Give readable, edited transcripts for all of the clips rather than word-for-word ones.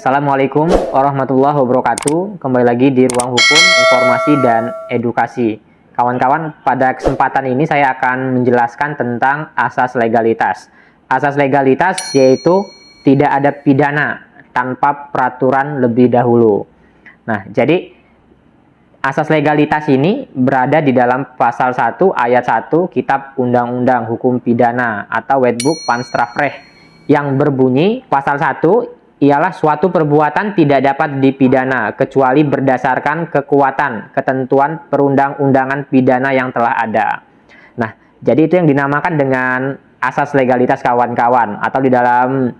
Assalamualaikum warahmatullahi wabarakatuh. Kembali lagi di Ruang Hukum, Informasi, dan Edukasi. Kawan-kawan, pada kesempatan ini saya akan menjelaskan tentang asas legalitas. Asas legalitas yaitu tidak ada pidana tanpa peraturan lebih dahulu. Nah, jadi asas legalitas ini berada di dalam pasal 1 ayat 1 Kitab Undang-Undang Hukum Pidana atau Wetboek van Strafrecht yang berbunyi pasal 1 ialah suatu perbuatan tidak dapat dipidana kecuali berdasarkan kekuatan ketentuan perundang-undangan pidana yang telah ada. Nah, jadi itu yang dinamakan dengan asas legalitas kawan-kawan, atau di dalam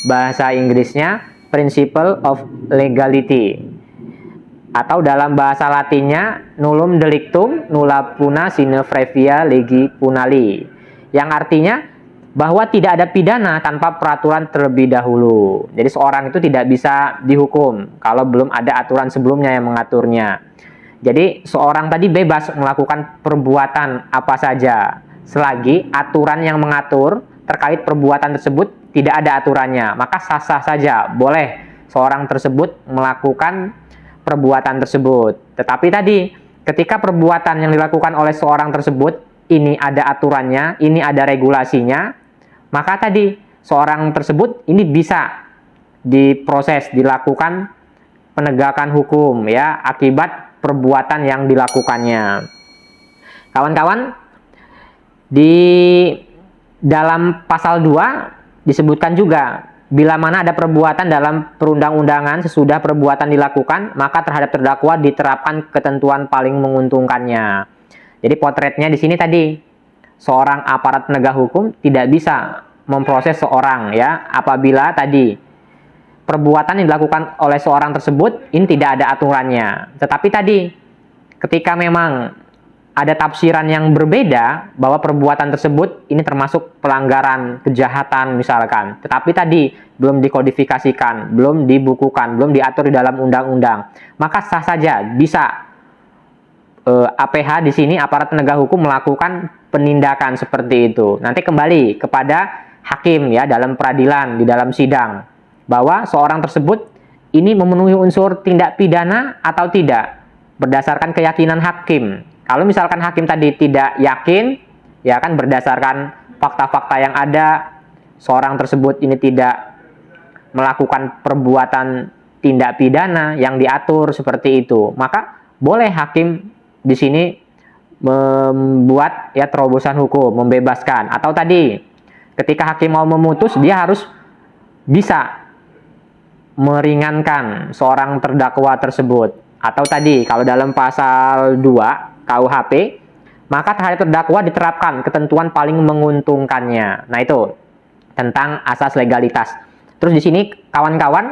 bahasa Inggrisnya Principle of Legality, atau dalam bahasa Latinnya nullum delictum nulla puna sine previa legi punali, yang artinya bahwa tidak ada pidana tanpa peraturan terlebih dahulu. Jadi seorang itu tidak bisa dihukum kalau belum ada aturan sebelumnya yang mengaturnya. Jadi seorang tadi bebas melakukan perbuatan apa saja selagi aturan yang mengatur terkait perbuatan tersebut tidak ada aturannya, maka sah-sah saja boleh seorang tersebut melakukan perbuatan tersebut. Tetapi tadi ketika perbuatan yang dilakukan oleh seorang tersebut ini ada aturannya, ini ada regulasinya, maka tadi seorang tersebut ini bisa diproses, dilakukan penegakan hukum ya akibat perbuatan yang dilakukannya. Kawan-kawan, di dalam pasal 2 disebutkan juga bila mana ada perbuatan dalam perundang-undangan sesudah perbuatan dilakukan, maka terhadap terdakwa diterapkan ketentuan paling menguntungkannya. Jadi potretnya di sini tadi, seorang aparat penegak hukum tidak bisa memproses seorang ya apabila tadi perbuatan yang dilakukan oleh seorang tersebut ini tidak ada aturannya. Tetapi tadi ketika memang ada tafsiran yang berbeda bahwa perbuatan tersebut ini termasuk pelanggaran kejahatan misalkan, tetapi tadi belum dikodifikasikan, belum dibukukan, belum diatur di dalam undang-undang, maka sah saja bisa APH di sini aparat penegak hukum melakukan penindakan seperti itu. Nanti kembali kepada hakim ya dalam peradilan, di dalam sidang, bahwa seorang tersebut ini memenuhi unsur tindak pidana atau tidak berdasarkan keyakinan hakim. Kalau misalkan hakim tadi tidak yakin, ya kan berdasarkan fakta-fakta yang ada, seorang tersebut ini tidak melakukan perbuatan tindak pidana yang diatur seperti itu, maka boleh hakim di sini membuat ya terobosan hukum, membebaskan. Atau tadi ketika hakim mau memutus, dia harus bisa meringankan seorang terdakwa tersebut. Atau tadi kalau dalam pasal 2 KUHP, maka terhadap terdakwa diterapkan ketentuan paling menguntungkannya. Nah, itu tentang asas legalitas. Terus di sini kawan-kawan,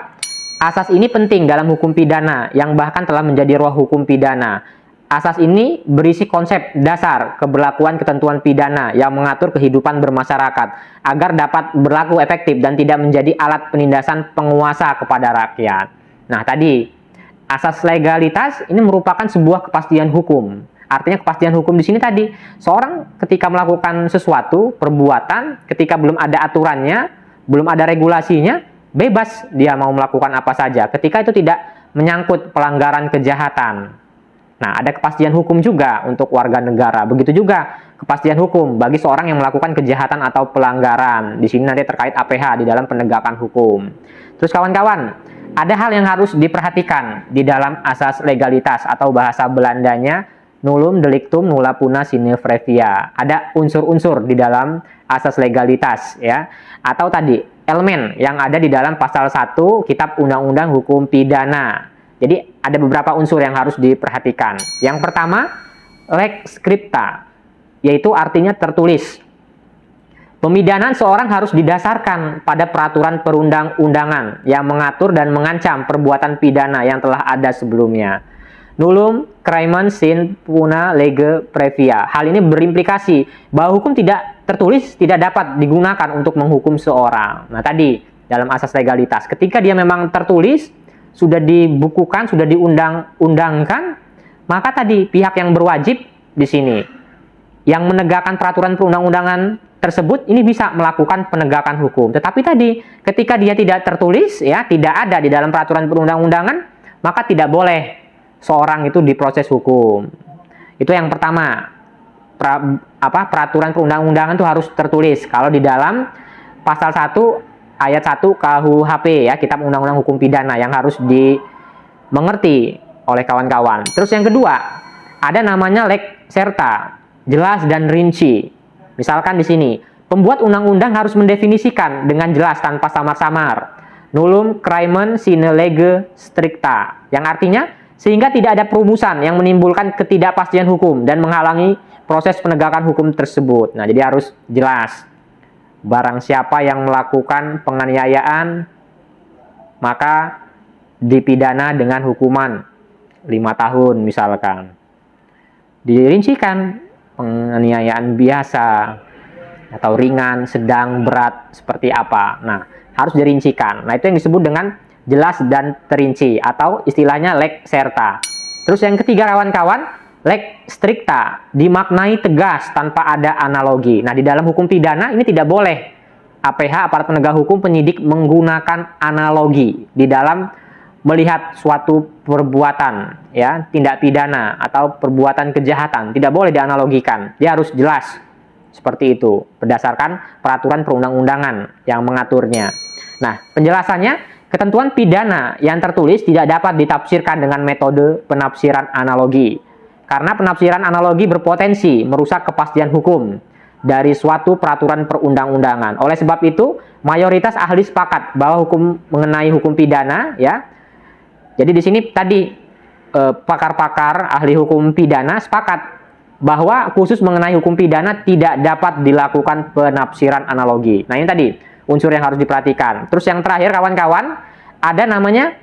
asas ini penting dalam hukum pidana yang bahkan telah menjadi roh hukum pidana. Asas ini berisi konsep dasar keberlakuan ketentuan pidana yang mengatur kehidupan bermasyarakat agar dapat berlaku efektif dan tidak menjadi alat penindasan penguasa kepada rakyat. Nah, tadi asas legalitas ini merupakan sebuah kepastian hukum. Artinya kepastian hukum di sini tadi, seorang ketika melakukan sesuatu perbuatan, ketika belum ada aturannya, belum ada regulasinya, bebas dia mau melakukan apa saja ketika itu tidak menyangkut pelanggaran kejahatan. Nah, ada kepastian hukum juga untuk warga negara. Begitu juga kepastian hukum bagi seorang yang melakukan kejahatan atau pelanggaran. Di sini nanti terkait APH di dalam penegakan hukum. Terus kawan-kawan, ada hal yang harus diperhatikan di dalam asas legalitas atau bahasa Belandanya nullum delictum nulla puna sine previa. Ada unsur-unsur di dalam asas legalitas ya. Atau tadi elemen yang ada di dalam pasal 1 Kitab Undang-Undang Hukum Pidana. Jadi ada beberapa unsur yang harus diperhatikan. Yang pertama, lex scripta, yaitu artinya tertulis. Pemidanaan seorang harus didasarkan pada peraturan perundang-undangan yang mengatur dan mengancam perbuatan pidana yang telah ada sebelumnya. Nullum crimen sine puna lege previa. Hal ini berimplikasi bahwa hukum tidak tertulis tidak dapat digunakan untuk menghukum seorang. Nah, tadi dalam asas legalitas, ketika dia memang tertulis, sudah dibukukan, sudah diundang-undangkan, maka tadi pihak yang berwajib di sini yang menegakkan peraturan perundang-undangan tersebut ini bisa melakukan penegakan hukum. Tetapi tadi ketika dia tidak tertulis ya, tidak ada di dalam peraturan perundang-undangan, maka tidak boleh seorang itu diproses hukum. Itu yang pertama. Peraturan perundang-undangan itu harus tertulis. Kalau di dalam pasal 1 ayat 1 KUHP ya, Kitab Undang-Undang Hukum Pidana, yang harus dimengerti oleh kawan-kawan. Terus yang kedua, ada namanya lex serta, jelas dan rinci. Misalkan di sini, pembuat undang-undang harus mendefinisikan dengan jelas tanpa samar-samar. Nullum crimen sine lege stricta, yang artinya sehingga tidak ada perumusan yang menimbulkan ketidakpastian hukum dan menghalangi proses penegakan hukum tersebut. Nah, jadi harus jelas. Barang siapa yang melakukan penganiayaan, maka dipidana dengan hukuman 5 tahun misalkan. Dirincikan penganiayaan biasa atau ringan, sedang, berat, seperti apa. Nah, harus dirincikan. Nah, itu yang disebut dengan jelas dan terinci, atau istilahnya lex serta. Terus yang ketiga kawan-kawan, lex stricta, dimaknai tegas tanpa ada analogi. Nah, di dalam hukum pidana ini tidak boleh APH, aparat penegak hukum, penyidik menggunakan analogi di dalam melihat suatu perbuatan ya, tindak pidana atau perbuatan kejahatan. Tidak boleh dianalogikan. Dia harus jelas seperti itu berdasarkan peraturan perundang-undangan yang mengaturnya. Nah, penjelasannya, ketentuan pidana yang tertulis tidak dapat ditafsirkan dengan metode penafsiran analogi. Karena penafsiran analogi berpotensi merusak kepastian hukum dari suatu peraturan perundang-undangan. Oleh sebab itu, mayoritas ahli sepakat bahwa hukum mengenai hukum pidana ya. Jadi di sini tadi pakar-pakar ahli hukum pidana sepakat bahwa khusus mengenai hukum pidana tidak dapat dilakukan penafsiran analogi. Nah, ini tadi unsur yang harus diperhatikan. Terus yang terakhir kawan-kawan, ada namanya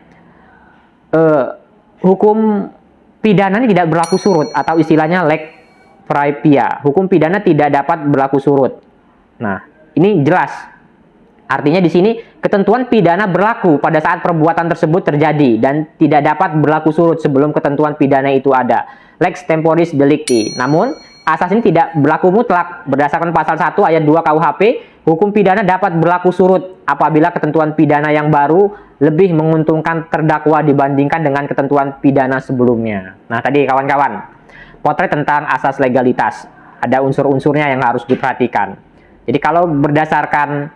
hukum pidana ini tidak berlaku surut, atau istilahnya lex praepia. Hukum pidana tidak dapat berlaku surut. Nah, ini jelas. Artinya di sini ketentuan pidana berlaku pada saat perbuatan tersebut terjadi dan tidak dapat berlaku surut sebelum ketentuan pidana itu ada. Lex temporis delicti. Namun, asas ini tidak berlaku mutlak. Berdasarkan pasal 1 ayat 2 KUHP, hukum pidana dapat berlaku surut apabila ketentuan pidana yang baru lebih menguntungkan terdakwa dibandingkan dengan ketentuan pidana sebelumnya. Nah, tadi kawan-kawan, potret tentang asas legalitas. Ada unsur-unsurnya yang harus diperhatikan. Jadi kalau berdasarkan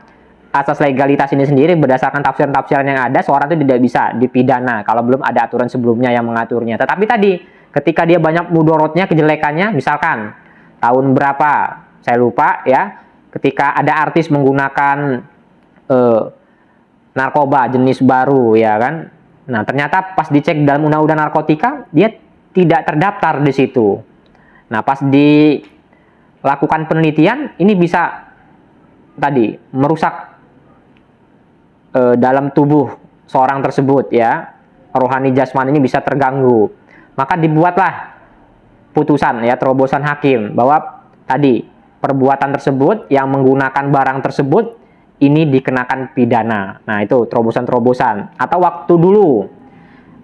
asas legalitas ini sendiri, berdasarkan tafsiran-tafsiran yang ada, seorang itu tidak bisa dipidana kalau belum ada aturan sebelumnya yang mengaturnya. Tetapi tadi, ketika dia banyak mudorotnya, kejelekannya, misalkan tahun berapa, saya lupa ya, ketika ada artis menggunakan narkoba jenis baru ya kan. Nah, ternyata pas dicek dalam undang-undang narkotika, dia tidak terdaftar di situ. Nah, pas dilakukan penelitian, ini bisa tadi merusak dalam tubuh seorang tersebut ya. Rohani jasmani ini bisa terganggu. Maka dibuatlah putusan ya, terobosan hakim bahwa tadi perbuatan tersebut yang menggunakan barang tersebut ini dikenakan pidana. Nah, itu terobosan-terobosan. Atau waktu dulu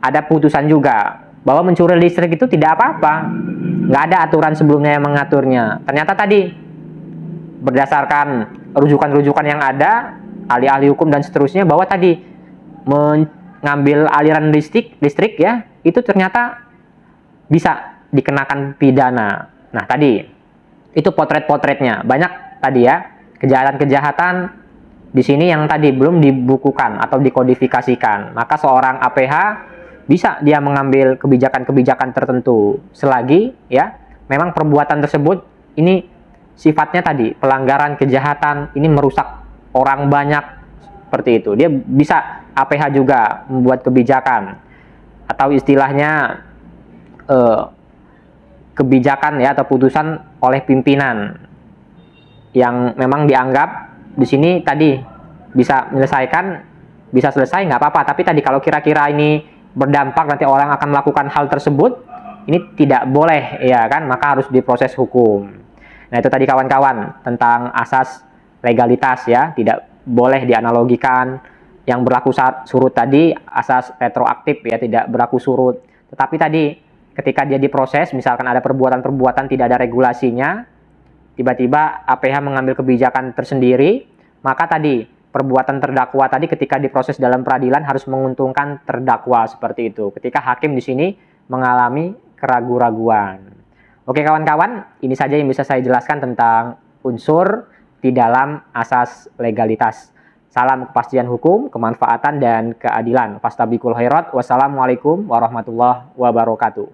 ada putusan juga bahwa mencuri listrik itu tidak apa-apa. Nggak ada aturan sebelumnya yang mengaturnya. Ternyata tadi berdasarkan rujukan-rujukan yang ada, ahli-ahli hukum dan seterusnya, bahwa tadi mengambil aliran listrik ya, itu ternyata bisa dikenakan pidana. Nah, tadi itu potret-potretnya. Banyak tadi ya, kejahatan-kejahatan di sini yang tadi belum dibukukan atau dikodifikasikan. Maka seorang APH bisa dia mengambil kebijakan-kebijakan tertentu selagi ya memang perbuatan tersebut ini sifatnya tadi pelanggaran, kejahatan, ini merusak orang banyak, seperti itu. Dia bisa APH juga membuat kebijakan atau istilahnya kebijakan ya atau putusan oleh pimpinan yang memang dianggap di sini tadi bisa menyelesaikan, bisa selesai nggak apa-apa. Tapi tadi kalau kira-kira ini berdampak nanti orang akan melakukan hal tersebut, ini tidak boleh ya kan, maka harus diproses hukum. Nah, itu tadi kawan-kawan tentang asas legalitas ya, tidak boleh dianalogikan. Yang berlaku surut tadi asas retroaktif ya, tidak berlaku surut. Tetapi tadi ketika dia diproses, misalkan ada perbuatan-perbuatan tidak ada regulasinya, tiba-tiba APH mengambil kebijakan tersendiri, maka tadi perbuatan terdakwa tadi ketika diproses dalam peradilan harus menguntungkan terdakwa seperti itu. Ketika hakim di sini mengalami keraguan-raguan. Oke kawan-kawan, ini saja yang bisa saya jelaskan tentang unsur di dalam asas legalitas. Salam kepastian hukum, kemanfaatan, dan keadilan. Fastabiqul khairat. Wassalamualaikum warahmatullahi wabarakatuh.